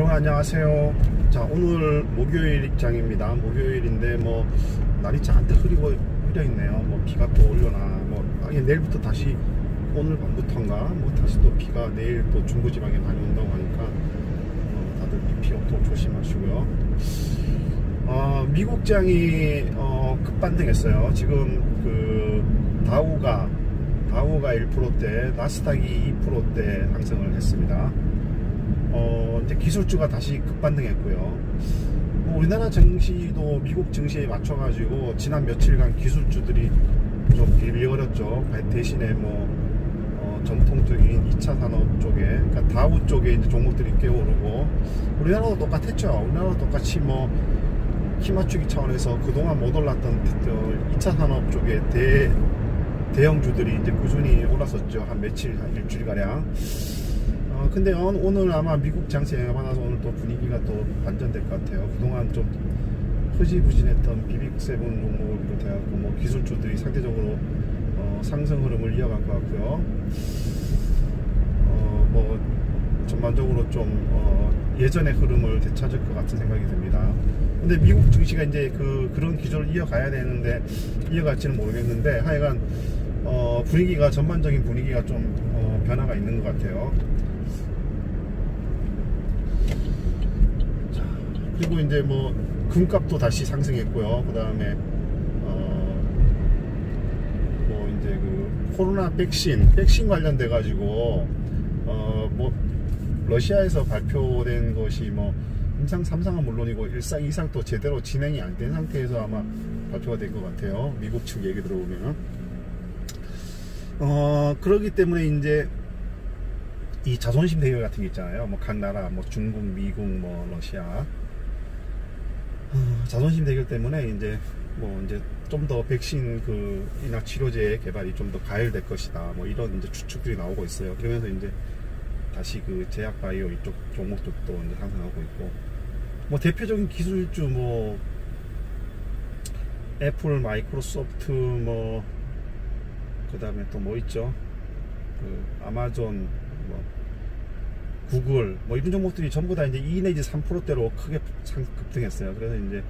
여러분 안녕하세요. 자, 오늘 목요일 입장입니다. 목요일인데 뭐 날이 잔뜩 흐려 있네요. 뭐 비가 또 오려나, 뭐 내일부터 다시, 오늘 밤부터인가 뭐 다시 또 비가 내일 또 중부지방에 많이 온다고 하니까 다들 비 피해 또 조심하시고요. 미국장이 급반등했어요. 지금 그 다우가 1%대, 나스닥이 2%대 상승을 했습니다. 이제 기술주가 다시 급반등했고요. 우리나라 증시도 미국 증시에 맞춰가지고 지난 며칠간 기술주들이 좀 빌려버렸죠. 대신에 전통적인 2차 산업 쪽에, 그러니까 다우 쪽에 이제 종목들이 깨오르고, 우리나라도 똑같았죠. 우리나라도 똑같이 키 맞추기 차원에서 그동안 못 올랐던 2차 산업 쪽에 대형주들이 이제 꾸준히 올랐었죠. 한 며칠, 한 일주일가량. 근데 오늘 아마 미국 장세 영향 받아서 오늘 또 분위기가 또 반전될 것 같아요. 그동안 좀 흐지부진했던 비빅7 종목을 비롯해서 기술주들이 상대적으로 상승 흐름을 이어갈 것 같고요. 전반적으로 좀 예전의 흐름을 되찾을 것 같은 생각이 듭니다. 근데 미국 증시가 이제 그런 기조를 이어가야 되는데 이어갈지는 모르겠는데, 하여간 분위기가, 전반적인 분위기가 좀 변화가 있는 것 같아요. 자, 그리고 이제 금값도 다시 상승했고요. 그 다음에 이제 코로나 백신 관련돼 가지고 러시아에서 발표된 것이 임상 3상은 물론이고 1상 2상 또 제대로 진행이 안 된 상태에서 아마 발표가 된 것 같아요. 미국 측 얘기 들어보면. 그러기 때문에 이제 이 자존심 대결 같은 게 있잖아요. 각 나라, 중국, 미국, 러시아, 자존심 대결 때문에 이제 좀 더 백신 이나 치료제 개발이 좀 더 가열될 것이다, 이런 이제 추측들이 나오고 있어요. 그러면서 이제 다시 제약 바이오 이쪽 종목들도 이제 상승하고 있고, 대표적인 기술주 애플, 마이크로소프트, 그 다음에 또 있죠? 아마존, 구글, 이런 종목들이 전부 다 이제 2 내지 3%대로 크게 급등했어요. 그래서 이제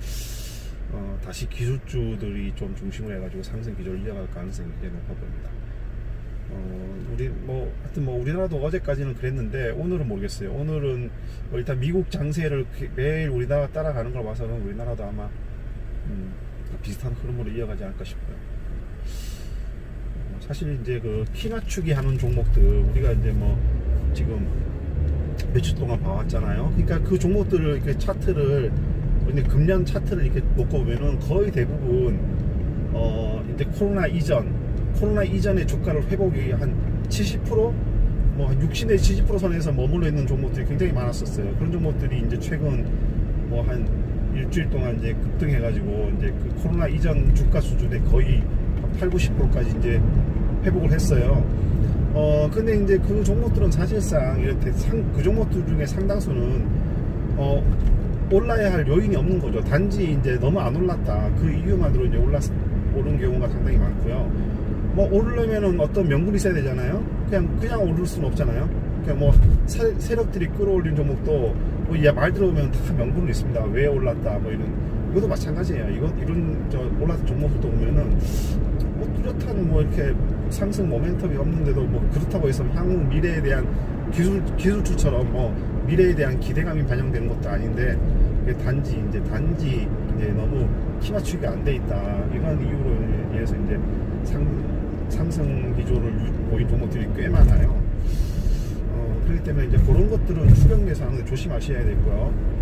다시 기술주들이 좀 중심을 해가지고 상승 기조를 이어갈 가능성이 굉장히 높아 보입니다. 하여튼 우리나라도 어제까지는 그랬는데 오늘은 모르겠어요. 오늘은 일단 미국 장세를 매일 우리나라 따라가는 걸 봐서는 우리나라도 아마 비슷한 흐름으로 이어가지 않을까 싶어요. 사실 이제 키 맞추기 하는 종목들, 우리가 이제 지금 며칠 동안 봐왔잖아요. 그러니까 그 종목들을 이렇게 차트를, 금년 차트를 이렇게 놓고 보면은 거의 대부분 이제 코로나 이전의 주가를 회복이 한 70%, 한 60 내지 70% 선에서 머물러 있는 종목들이 굉장히 많았었어요. 그런 종목들이 이제 최근 한 일주일 동안 이제 급등해가지고 이제 코로나 이전 주가 수준에 거의 한 80-90%까지 이제 회복을 했어요. 근데 이제 그 종목들은 사실상 이렇게 그 종목들 중에 상당수는 올라야 할 요인이 없는 거죠. 단지 이제 너무 안 올랐다, 그 이유만으로 이제 오른 경우가 상당히 많고요. 오르려면은 어떤 명분이 있어야 되잖아요. 그냥 오를 수는 없잖아요. 그냥 세력들이 끌어올린 종목도 말 들어보면 다 명분이 있습니다. 왜 올랐다, 이것도 마찬가지예요. 이런 올랐던 종목들도 보면은 뚜렷한 이렇게 상승 모멘텀이 없는데도 그렇다고 해서 향후 미래에 대한 기술주처럼 미래에 대한 기대감이 반영되는 것도 아닌데, 단지 이제 너무 키 맞추기가 안 돼 있다, 이런 이유로 인해서 이제 상승 기조를 보인 종목들이 꽤 많아요. 그렇기 때문에 이제 그런 것들은 추격에서 하는데 조심하셔야 되고요.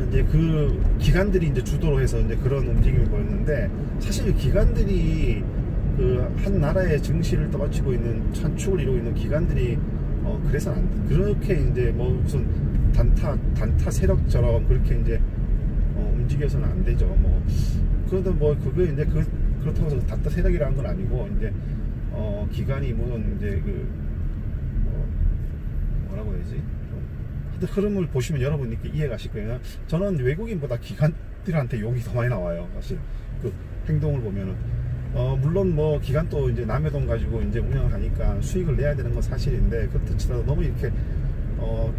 이제 그 기관들이 이제 주도로 해서 이제 그런 움직임을 보였는데, 사실 기관들이 한 나라의 증시를 떠받치고 있는, 천축을 이루고 있는 기관들이 그래서 그렇게 이제 무슨 단타 세력처럼 그렇게 이제 움직여서는 안 되죠. 그래도 그게 이제 그렇다고 해서 단타 세력이라는 건 아니고, 이제 기관이 무슨 이제 뭐라고 해야지, 흐름을 보시면 여러분이 이해가실 거예요. 저는 외국인보다 기관들한테 욕이 더 많이 나와요. 사실 행동을 보면은 물론 기관도 이제 남의 돈 가지고 이제 운영을 하니까 수익을 내야 되는 건 사실인데, 그렇다 치더라도 너무 이렇게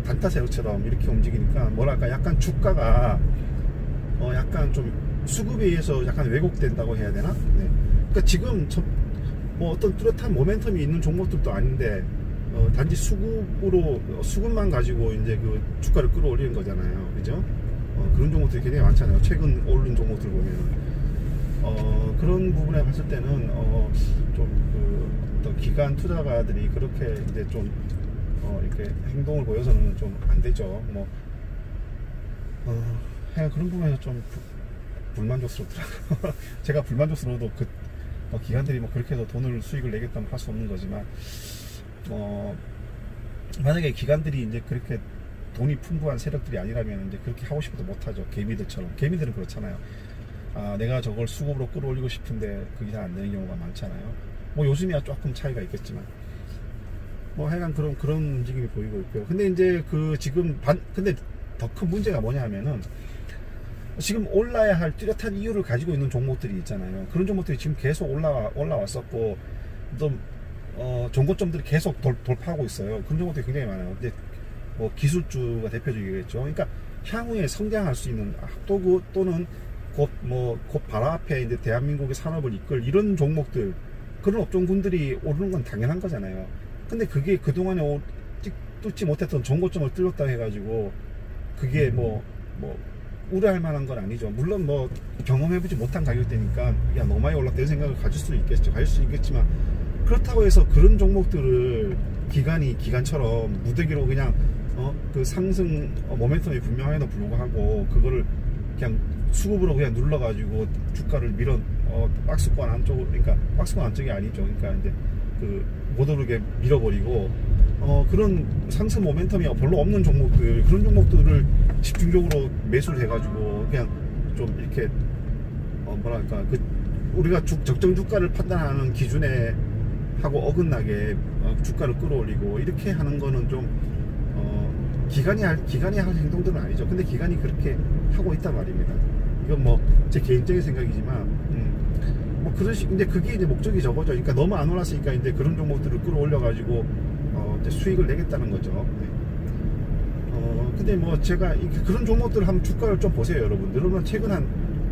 단타 세력처럼 이렇게 움직이니까 뭐랄까 약간 주가가 약간 좀 수급에 의해서 약간 왜곡된다고 해야 되나? 네. 그러니까 지금 뭐 어떤 뚜렷한 모멘텀이 있는 종목들도 아닌데 단지 수급만 가지고 이제 그 주가를 끌어올리는 거잖아요, 그죠? 그런 종목들이 굉장히 많잖아요. 최근 오른 종목들 보면 그런 부분에 봤을 때는 어떤 기관 투자가들이 그렇게 이제 좀 이렇게 행동을 보여서는 좀 안 되죠. 뭐 그런 부분에서 좀 불만족스럽더라고요. 제가 불만족스러워도 기관들이 뭐 그렇게 해서 수익을 내겠다면 할 수 없는 거지만 만약에 기관들이 이제 그렇게 돈이 풍부한 세력들이 아니라면 이제 그렇게 하고 싶어도 못하죠. 개미들처럼. 개미들은 그렇잖아요. 내가 저걸 수급으로 끌어올리고 싶은데 그게 잘 안 되는 경우가 많잖아요. 뭐 요즘이야 조금 차이가 있겠지만 뭐 하여간 그런 움직임이 보이고 있고요. 근데 이제 근데 더 큰 문제가 뭐냐 하면은 지금 올라야 할 뚜렷한 이유를 가지고 있는 종목들이 있잖아요. 그런 종목들이 지금 계속 올라왔었고 또 종고점들이 계속 돌파하고 있어요. 그런 종목들이 굉장히 많아요. 근데 뭐 기술주가 대표적이겠죠. 그러니까 향후에 성장할 수 있는 또는 곧 바로 앞에 이제 대한민국의 산업을 이끌 이런 종목들, 그런 업종군들이 오르는 건 당연한 거잖아요. 근데 그게 그동안에 뚫지 못했던 종고점을 뚫었다 해가지고 그게 우려할 만한 건 아니죠. 물론 경험해보지 못한 가격대니까 야 너무 많이 올랐다 이런 생각을 가질 수 있겠지만 그렇다고 해서 그런 종목들을 기관처럼 무더기로 그냥 그 상승 모멘텀이 분명함에도 불구하고 그거를 그냥 수급으로 그냥 눌러가지고 주가를 박스권 안쪽으로, 그러니까 박스권 안쪽이 아니죠. 그러니까 이제 못 오르게 밀어버리고 그런 상승 모멘텀이 별로 없는 종목들, 그런 종목들을 집중적으로 매수를 해가지고 그냥 좀 이렇게 뭐랄까 우리가 적정 주가를 판단하는 기준에 하고 어긋나게 주가를 끌어올리고 이렇게 하는 거는 좀 기관이 할 행동들은 아니죠. 근데 기관이 그렇게 하고 있단 말입니다. 이건 제 개인적인 생각이지만 근데 그게 이제 목적이 저거죠. 그러니까 너무 안 올랐으니까 이제 그런 종목들을 끌어올려가지고 이제 수익을 내겠다는 거죠. 네. 근데 제가 그런 종목들을 한번 주가를 좀 보세요, 여러분들. 여러분 최근 한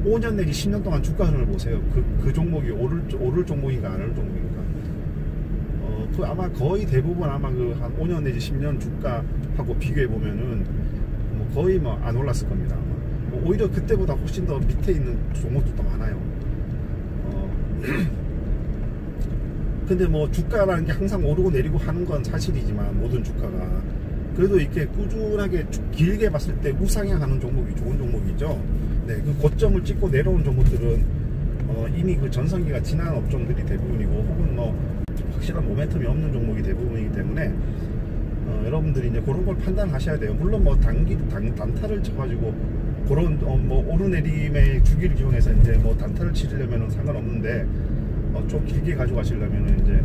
5년 내지 10년 동안 주가 흐름을 보세요. 그 종목이 오를 종목인가 안 오를 종목인가. 아마 거의 대부분 아마 한 5년 내지 10년 주가하고 비교해 보면은 거의 안 올랐을 겁니다. 오히려 그때보다 훨씬 더 밑에 있는 종목들도 많아요. 근데 주가라는 게 항상 오르고 내리고 하는 건 사실이지만 모든 주가가 그래도 이렇게 꾸준하게 길게 봤을 때 우상향하는 종목이 좋은 종목이죠. 네, 그 고점을 찍고 내려온 종목들은 이미 그 전성기가 지난 업종들이 대부분이고 혹은 확실한 모멘텀이 없는 종목이 대부분이기 때문에 여러분들이 이제 그런 걸 판단하셔야 돼요. 물론 단타를 쳐가지고 그런 오르내림의 주기를 이용해서 이제 단타를 치려면은 상관없는데 좀 길게 가져가시려면은 이제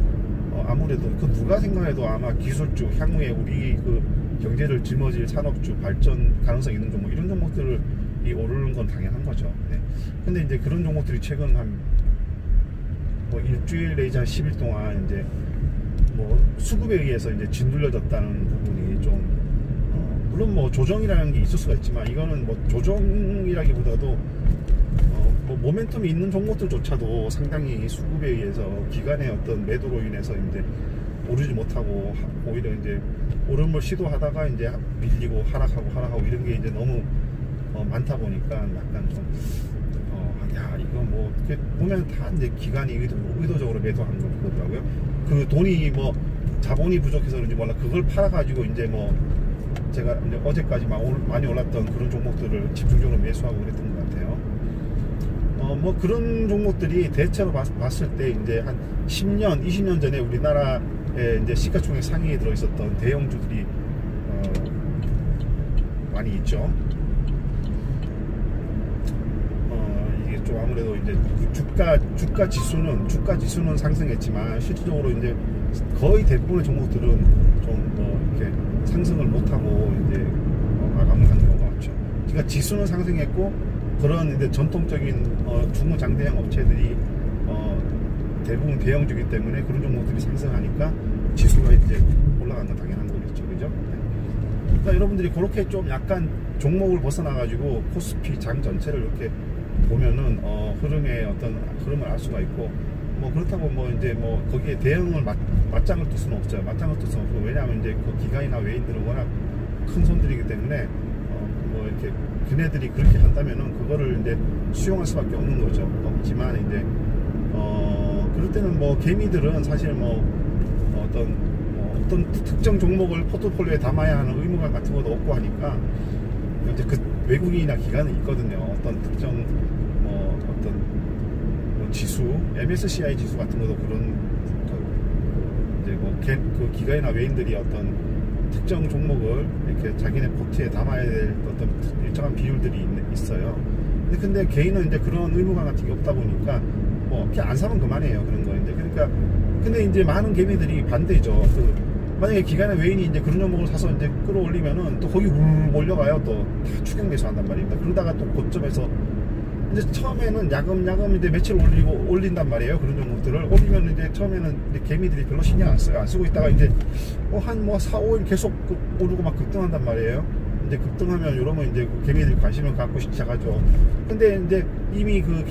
아무래도 누가 생각해도 아마 기술주, 향후에 우리 경제를 짊어질 산업주, 발전 가능성 있는 종목, 이런 종목들이 오르는 건 당연한 거죠. 네. 근데 이제 그런 종목들이 최근 한 일주일 내지 한 10일 동안 이제 수급에 의해서 이제 짓눌려졌다는 부분이 좀 물론 조정이라는 게 있을 수가 있지만 이거는 조정이라기보다도 모멘텀이 있는 종목들조차도 상당히 수급에 의해서 기관의 어떤 매도로 인해서 이제 오르지 못하고 오히려 이제 오름을 시도하다가 이제 밀리고 하락하고 이런 게 이제 너무 많다 보니까 약간 좀 이거 이렇게 보면 다 이제 기관이 의도적으로 매도한 거더라고요. 그 돈이 자본이 부족해서 그런지 몰라 그걸 팔아가지고 이제 제가 이제 어제까지 많이 올랐던 그런 종목들을 집중적으로 매수하고 그랬던 것 같아요. 그런 종목들이 대체로 봤을 때 이제 한 10년, 20년 전에 우리나라에 이제 시가총액 상위에 들어있었던 대형주들이 많이 있죠. 이게 좀 아무래도 이제 주가 지수는 상승했지만 실질적으로 이제 거의 대부분의 종목들은 좀 이렇게 상승을 못하고 이제 마감을 하는 경우가 많죠. 그러니까 지수는 상승했고 그런 이제 전통적인 중소장대형 업체들이 대부분 대형주기 때문에 그런 종목들이 상승하니까 지수가 이제 올라가는 건 당연한 거겠죠, 그죠? 네. 그러니까 여러분들이 그렇게 좀 약간 종목을 벗어나가지고 코스피 장 전체를 이렇게 보면은 흐름의 어떤 흐름을 알 수가 있고, 뭐 그렇다고 뭐 이제 뭐 거기에 대응을 맞짱을 뜰 수는 없죠. 맞짱을 뜰 수는 없고, 왜냐하면 이제 그 기관이나 외인들은 워낙 큰 손들이기 때문에 뭐 이렇게 걔네들이 그렇게 한다면은 그거를 이제 수용할 수밖에 없는 거죠. 없지만 이제 그럴 때는 뭐 개미들은 사실 뭐 어떤 특정 종목을 포트폴리오에 담아야 하는 의무감 같은 것도 없고 하니까, 이제 그 외국인이나 기관은 있거든요. 어떤 특정 어떤 뭐 지수, MSCI 지수 같은 것도 그런 이제 뭐 그 기관이나 외인들이 어떤 특정 종목을 이렇게 자기네 포트에 담아야 될 어떤 일정한 비율들이 있어요. 근데 개인은 이제 그런 의무감 같은 게 없다 보니까 뭐 그냥 안 사면 그만이에요. 그런 거 이제. 그러니까 근데 이제 많은 개미들이 반대죠. 만약에 기관의 외인이 이제 그런 종목을 사서 이제 끌어올리면은 또 거기 울 몰려가요. 또 다 추격 매수한단 말입니다. 그러다가 또 고점에서 이제 처음에는 야금야금 이제 며칠 올린단 말이에요. 그런 종목들을 올리면 이제 처음에는 이제 개미들이 별로 신경 안 써요. 안 쓰고 있다가 이제 한 4, 5일 계속 오르고 막 급등한단 말이에요. 이제 급등하면 이러면 이제 개미들이 관심을 갖고 시작하죠. 근데 이제 이미 그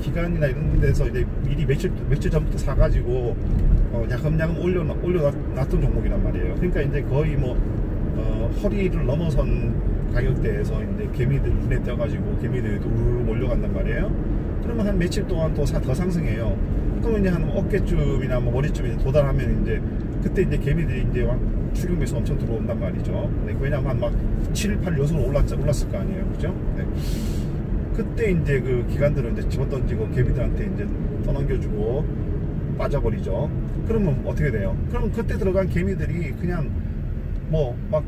기간이나 이런 데서 이제 미리 며칠 전부터 사가지고 야금야금 올려놨던 종목이란 말이에요. 그러니까 이제 거의 뭐 허리를 넘어선 가격대에서 이제 개미들 눈에 띄어가지고 개미들이 우르르 몰려간단 말이에요. 그러면 한 며칠 동안 또 더 상승해요. 그러면 이제 한 어깨쯤이나 뭐 머리쯤에 도달하면 이제 그때 이제 개미들이 이제 추격 매수 엄청 들어온단 말이죠. 네, 왜냐면 막 7, 8, 6으로 올랐을 거 아니에요. 그죠? 네. 그때 이제 그 기관들은 이제 집어던지고 개미들한테 이제 떠넘겨주고 빠져버리죠. 그러면 어떻게 돼요? 그러면 그때 들어간 개미들이 그냥 뭐 막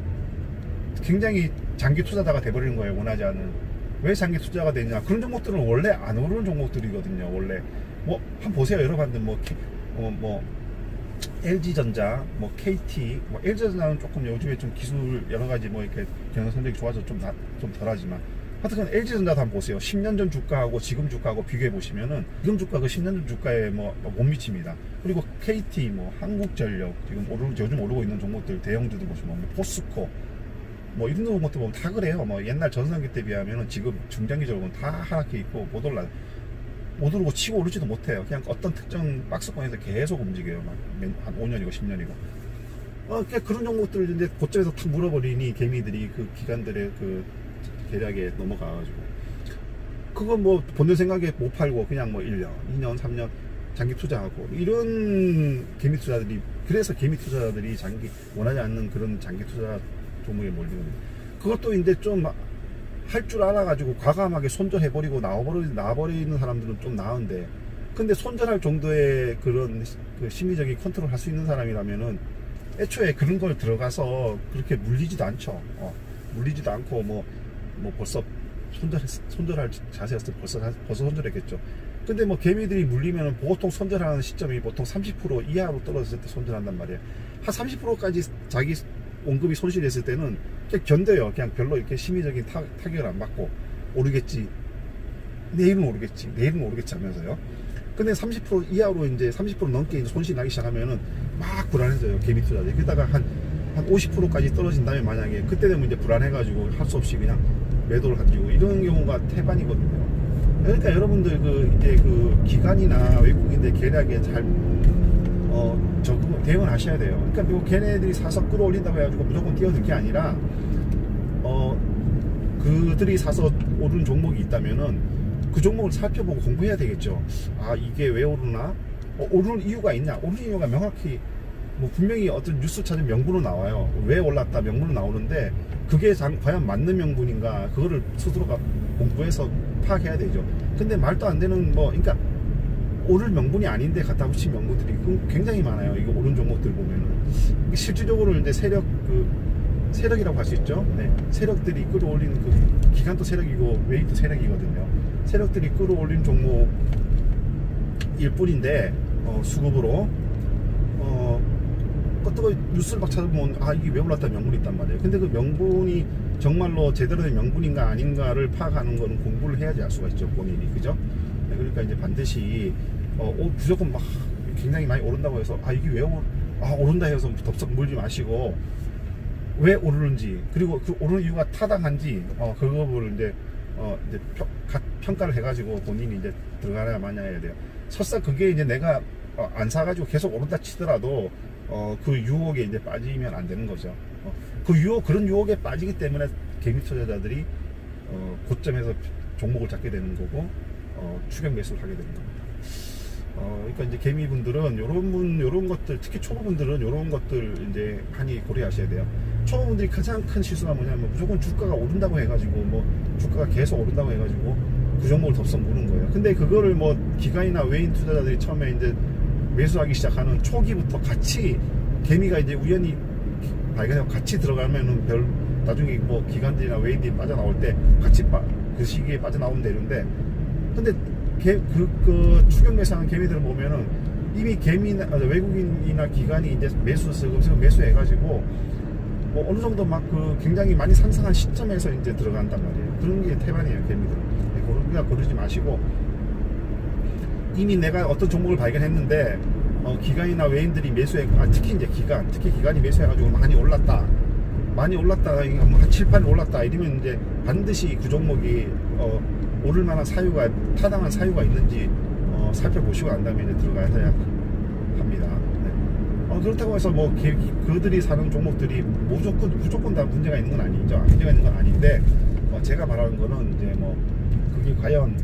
굉장히 장기 투자자가 돼버리는 거예요. 원하지 않은. 왜 장기 투자가 되냐? 그런 종목들은 원래 안 오르는 종목들이거든요. 원래 뭐 한번 보세요. 여러분들 뭐 LG전자, 뭐 KT, 뭐 LG전자는 조금 요즘에 좀 기술 여러 가지 뭐 이렇게 경영 성적이 좋아서 좀 덜하지만, 하여튼 LG전자도 한번 보세요. 10년 전 주가하고 지금 주가하고 비교해 보시면은 지금 주가 그 10년 전 주가에 뭐 못 미칩니다. 그리고 KT, 뭐 한국전력, 지금 요즘 오르고 있는 종목들 대형주도 보시면 뭐 포스코, 뭐 이런 것도 보면 다 그래요. 뭐 옛날 전성기 때 비하면은 지금 중장기적으로는 다 하락해 있고 못 오르고 치고 오르지도 못해요. 그냥 어떤 특정 박스권에서 계속 움직여요. 한 5년이고 10년이고. 그런 종목들을 이제 고점에서 탁 물어버리니 개미들이 그 기관들의 그 계략에 넘어가가지고 그건 뭐 본전 생각에 못 팔고 그냥 뭐 1년, 2년, 3년 장기 투자하고 이런 개미 투자들이, 그래서 개미 투자자들이 원하지 않는 그런 장기 투자 종목에 몰리는 거예요. 그것도 이제 좀 할 줄 알아가지고 과감하게 손절해버리고 나와버리는 사람들은 좀 나은데, 근데 손절할 정도의 그런 그 심리적인 컨트롤 할 수 있는 사람이라면은 애초에 그런 걸 들어가서 그렇게 물리지도 않죠. 물리지도 않고 뭐 벌써 손절할 자세였을 때 벌써 손절했겠죠. 근데 뭐 개미들이 물리면은 보통 손절하는 시점이 보통 30% 이하로 떨어졌을 때 손절한단 말이에요. 한 30%까지 자기 원금이 손실했을 때는 그냥 견뎌요. 그냥 별로 이렇게 심리적인 타격을 안 받고, 오르겠지, 내일은 오르겠지 하면서요. 근데 30% 이하로 이제 30% 넘게 이제 손실이 나기 시작하면은 막 불안해져요. 개미 투자들. 그러다가 한 50%까지 떨어진다면, 만약에 그때 되면 이제 불안해가지고 할 수 없이 그냥 매도를 가지고, 이런 경우가 태반이거든요. 그러니까 여러분들 이제 그 기관이나 외국인들 계략에 잘 대응을 하셔야 돼요. 그러니까 뭐 걔네들이 사서 끌어올린다고 해가지고 무조건 뛰어들 게 아니라, 그들이 사서 오른 종목이 있다면은 그 종목을 살펴보고 공부해야 되겠죠. 이게 왜 오르나? 오르는 이유가 있냐? 오르는 이유가 명확히 뭐 분명히 어떤 뉴스 찾으면 명분은 나와요. 왜 올랐다 명분은 나오는데, 그게 과연 맞는 명분인가? 그거를 스스로가 공부해서 파악해야 되죠. 근데 말도 안 되는 그러니까 오를 명분이 아닌데 갖다 붙인 명분들이 굉장히 많아요. 이거 오른 종목들 보면은 실질적으로 이제 세력이라고 할 수 있죠. 네. 세력들이 끌어올리는 그 기간도 세력이고 웨이트 세력이거든요. 세력들이 끌어올린 종목일 뿐인데, 수급으로 그것도 뉴스를 막 찾아보면 이게 왜 올랐다는 명분이 있단 말이에요. 근데 그 명분이 정말로 제대로 된 명분인가 아닌가를 파악하는 거는 공부를 해야지 알 수가 있죠, 본인이. 그죠? 네, 그러니까 이제 반드시 무조건 막 굉장히 많이 오른다고 해서 이게 왜 오른다 해서 덥석 물지 마시고, 왜 오르는지, 그리고 그 오르는 이유가 타당한지, 그거를 이제 평가를 해가지고 본인이 이제 들어가야 마냐 해야 돼요. 설사 그게 이제 내가 안 사가지고 계속 오른다 치더라도 그 유혹에 이제 빠지면 안 되는 거죠. 그런 유혹에 빠지기 때문에 개미 투자자들이 고점에서 종목을 잡게 되는 거고 추격 매수를 하게 되는 겁니다. 그러니까 이제 개미분들은 요런 것들, 특히 초보분들은 요런 것들 이제 많이 고려하셔야 돼요. 초보분들이 가장 큰 실수가 뭐냐면 무조건 주가가 오른다고 해가지고 뭐 주가가 계속 오른다고 해가지고 그 종목을 덥석 무는 거예요. 근데 그거를 뭐 기관이나 외인 투자자들이 처음에 이제 매수하기 시작하는 초기부터 같이 개미가 이제 우연히 발견해서 같이 들어가면은 나중에 뭐 기관들이나 외인들이 빠져나올 때 같이 그 시기에 빠져나오면 되는데, 근데 그 추격 매수하는 개미들을 보면은 이미 외국인이나 기관이 이제 슬금슬금 매수해가지고 뭐 어느 정도 막 굉장히 많이 상승한 시점에서 이제 들어간단 말이에요. 그런 게 태반이에요, 개미들은. 그러니까 그러지 마시고, 이미 내가 어떤 종목을 발견했는데 기관이나 외인들이 특히 이제 기관이 매수해가지고 많이 올랐다가 한 7, 8일 올랐다 이러면 이제 반드시 그 종목이 오를 만한 사유가, 타당한 사유가 있는지 살펴보시고 난 다음에 이제 들어가야 합니다. 네. 그렇다고 해서 뭐 그들이 사는 종목들이 무조건 다 문제가 있는 건 아니죠. 문제가 있는 건 아닌데, 제가 말하는 거는 이제 뭐 그게 과연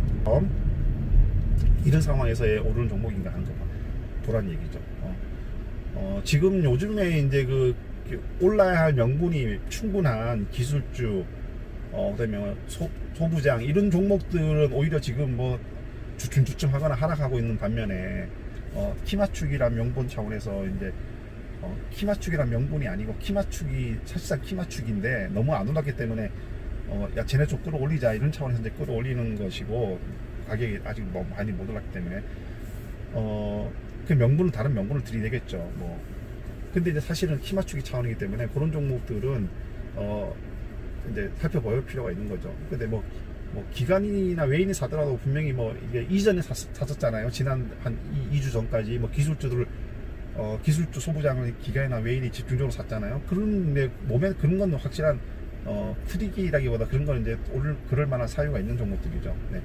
이런 상황에서의 오르는 종목인가 하는 거 보란 얘기죠. 지금 요즘에 이제 올라야 할 명분이 충분한 기술주, 그다음에 소부장 이런 종목들은 오히려 지금 뭐 주춤주춤 하거나 하락하고 있는 반면에 키맞추기란 명분 차원에서 이제 키맞추기란 명분이 아니고 사실상 키맞추기인데 너무 안 올랐기 때문에 야 쟤네 좀 끌어올리자 이런 차원에서 이제 끌어올리는 것이고, 가격이 아직 뭐 많이 못 올랐기 때문에 그 명분은 다른 명분을 들이대겠죠. 뭐 근데 이제 사실은 키맞추기 차원이기 때문에 그런 종목들은 이제 살펴볼 필요가 있는 거죠. 근데 뭐 기관이나 외인이 사더라도 분명히 뭐 이게 이전에 샀었잖아요. 지난 한 2주 전까지 뭐 기술주 소부장을 기관이나 외인이 집중적으로 샀잖아요. 그런 몸에 그런 건 확실한 트릭이라기보다 그런 건 이제 그럴 만한 사유가 있는 종목들이죠. 네.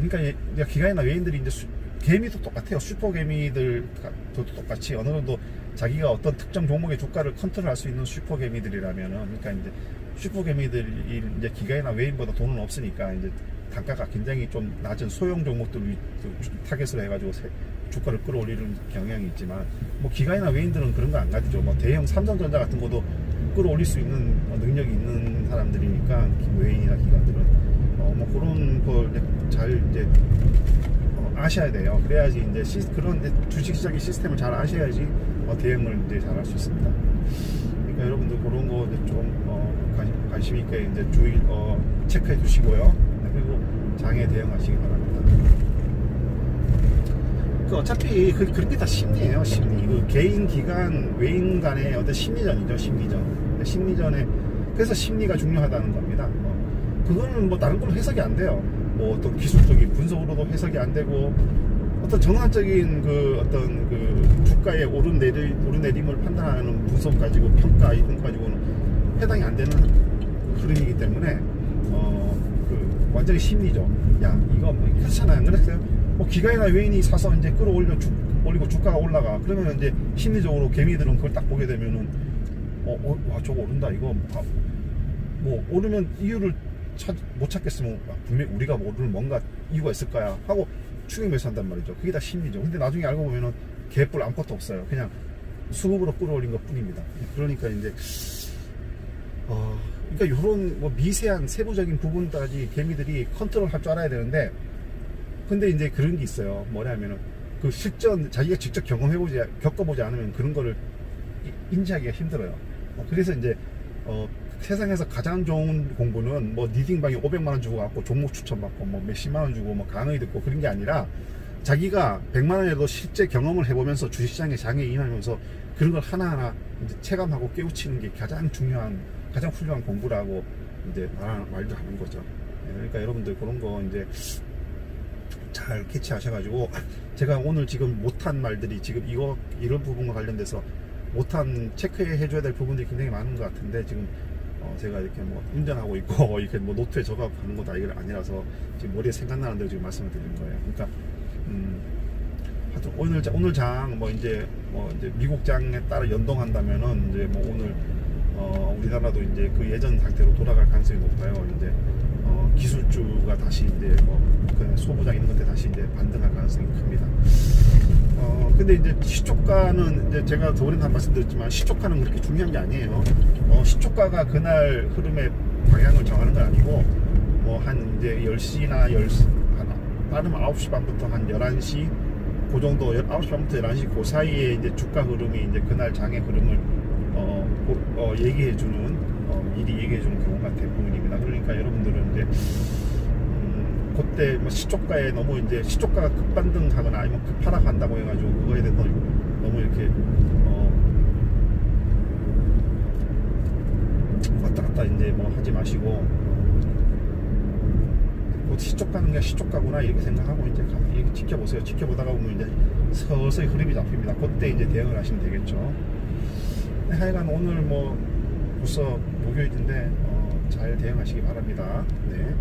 그러니까 기관이나 외인들이 이제 개미도 똑같아요. 슈퍼개미들도 똑같이 어느 정도 자기가 어떤 특정 종목의 주가를 컨트롤할 수 있는 슈퍼개미들이라면은, 그러니까 이제 슈퍼개미들이 이제 기관이나 외인보다 돈은 없으니까 이제 단가가 굉장히 좀 낮은 소형 종목들을 타겟으로 해가지고 주가를 끌어올리는 경향이 있지만, 뭐 기관이나 외인들은 그런 거 안 가지죠. 뭐 대형 삼성전자 같은 것도 끌어올릴 수 있는 능력이 있는 사람들이니까, 외인이나 기관들은 뭐 그런 걸 잘 이제 아셔야 돼요. 그래야지 이제 그런 주식시장의 시스템을 잘 아셔야지 대응을 이제 잘 할 수 있습니다. 그러니까 여러분들 그런 거 좀 관심 있게 이제 체크해 주시고요. 그리고 장에 대응하시기 바랍니다. 어차피 그렇게 다 심리예요. 심리. 개인, 기관, 외인 간의 어떤 심리전이죠. 심리전에 그래서 심리가 중요하다는 겁니다. 그거는 뭐 다른 걸로 해석이 안 돼요. 뭐 어떤 기술적인 분석으로도 해석이 안 되고, 어떤 정상적인 어떤 주가의 오르내림을 판단하는 분석 가지고 평가 이런 거 가지고는 해당이 안 되는 흐름이기 때문에 완전히 심리죠. 야 이거 뭐 그렇잖아요. 그랬어요. 뭐 기관이나 외인이 사서 이제 끌어올리고 주가가 올라가. 그러면 이제 심리적으로 개미들은 그걸 딱 보게 되면은 와 저거 오른다 이거 뭐 오르면 이유를 못 찾겠으면 분명히 우리가 모를 뭔가 이유가 있을 거야 하고 추격 매수한단 말이죠. 그게 다 심리죠. 근데 나중에 알고 보면은 개뿔 아무것도 없어요. 그냥 수급으로 끌어올린 것 뿐입니다. 그러니까 이제 그러니까 이런 뭐 미세한 세부적인 부분까지 개미들이 컨트롤할 줄 알아야 되는데, 근데 이제 그런 게 있어요. 뭐냐면은 그 실전 자기가 직접 겪어보지 않으면 그런 거를 인지하기가 힘들어요. 그래서 이제 세상에서 가장 좋은 공부는 뭐 리딩방에 500만원 주고 갖고 종목 추천받고 뭐 몇십만원 주고 뭐 강의 듣고 그런 게 아니라, 자기가 100만원에도 실제 경험을 해보면서 주식시장에 장에 임하면서 그런 걸 하나하나 이제 체감하고 깨우치는 게 가장 중요한, 가장 훌륭한 공부라고 이제 말도 하는 거죠. 그러니까 여러분들 그런 거 이제 잘 캐치하셔가지고, 제가 오늘 지금 못한 말들이 지금 이런 부분과 관련돼서 못한 체크해 줘야 될 부분들이 굉장히 많은 것 같은데 지금 제가 이렇게 뭐 운전하고 있고 이렇게 뭐 노트에 적어가는 것도 아니라서 지금 머리에 생각나는 대로 지금 말씀을 드리는 거예요. 그러니까 하여튼 오늘 장 뭐 이제 미국 장에 따라 연동한다면은 이제 뭐 오늘 우리나라도 이제 그 예전 상태로 돌아갈 가능성이 높아요. 이제 기술주가 다시 이제 그 소부장 있는 건데 다시 이제 반등할 가능성이 큽니다. 근데 이제 시초가는 이제 제가 저번에도 한 말씀 드렸지만 시초가는 그렇게 중요한 게 아니에요. 시초가가 그날 흐름의 방향을 정하는 건 아니고 한 이제 10시나 빠르면 9시 반부터 한 11시 그 정도 9시 반부터 11시 그 사이에 이제 주가 흐름이 이제 그날 장의 흐름을 얘기해주는 미리 얘기해주는 경우가 대부분입니다. 그러니까 여러분들은 이제 그때 뭐 시초가에 너무 이제 시초가가 급반등하거나 아니면 급하락한다고 해가지고 그거에 대해서 너무 이렇게 왔다 갔다 이제 하지 마시고 곧 시초가는 게 시초가구나 이렇게 생각하고 이제 이렇게 지켜보세요. 지켜보다가 보면 이제 서서히 흐름이 잡힙니다. 그때 이제 대응을 하시면 되겠죠. 하여간 오늘 벌써 목요일인데 잘 대응하시기 바랍니다. 네.